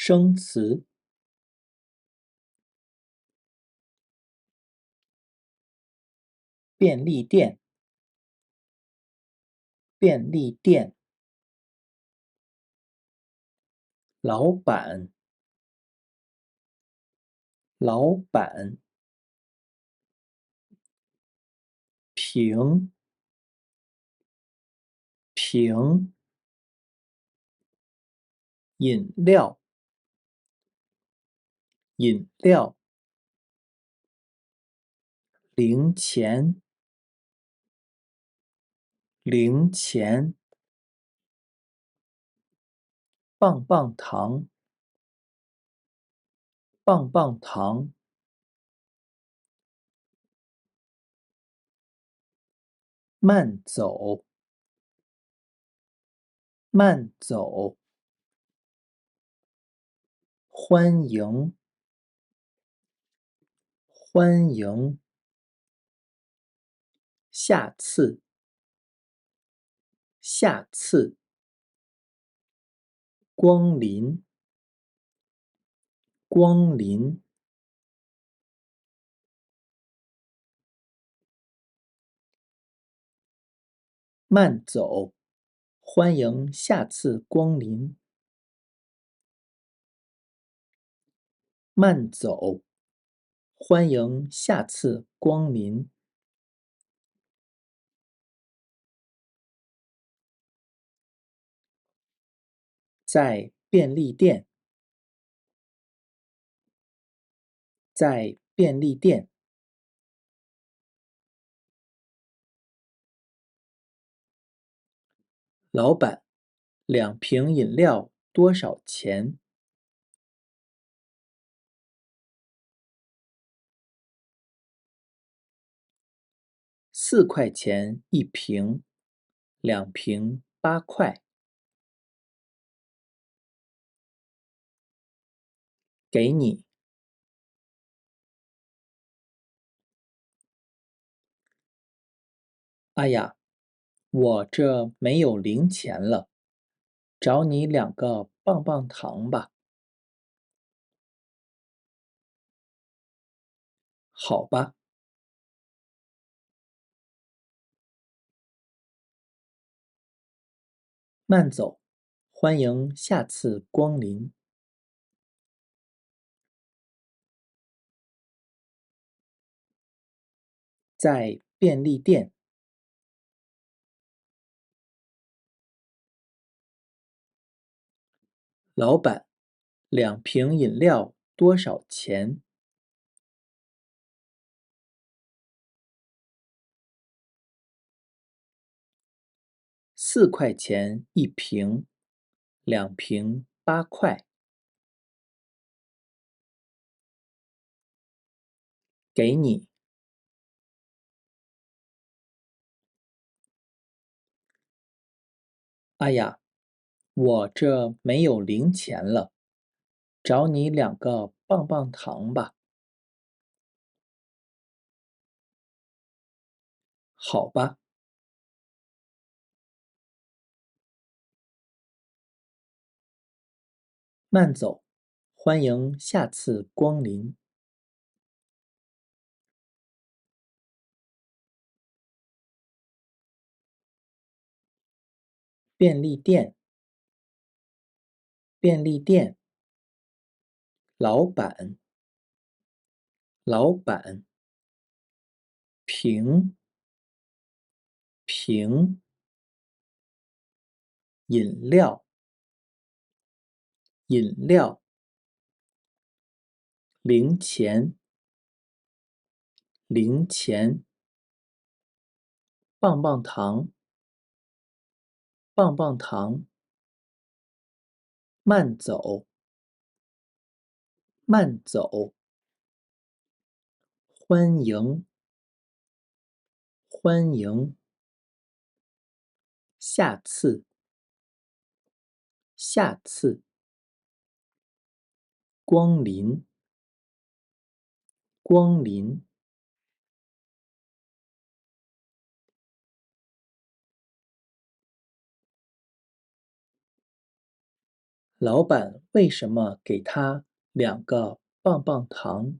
生词，便利店，便利店，老板，老板，瓶，瓶，饮料，饮料，零钱，零钱，棒棒糖，棒棒糖，慢走，慢走，欢迎，欢迎，下次，下次，光临，光临，慢走，欢迎下次光临。慢走，欢迎下次光临。在便利店，在便利店。老板，2瓶饮料多少钱？4块钱1瓶，2瓶8块。给你。哎呀，我这没有零钱了，找你2个棒棒糖吧。好吧，慢走，欢迎下次光临。在便利店。老板，2瓶饮料多少钱？4块钱1瓶，2瓶8块。给你。哎呀，我这没有零钱了，找你2个棒棒糖吧。好吧，慢走，欢迎下次光临。便利店，便利店。老板，老板。瓶，瓶。饮料，饮料。零钱，零钱。棒棒糖，棒棒糖。慢走，慢走。欢迎，欢迎。下次，下次。光临，光临。老板为什么给他2个棒棒糖？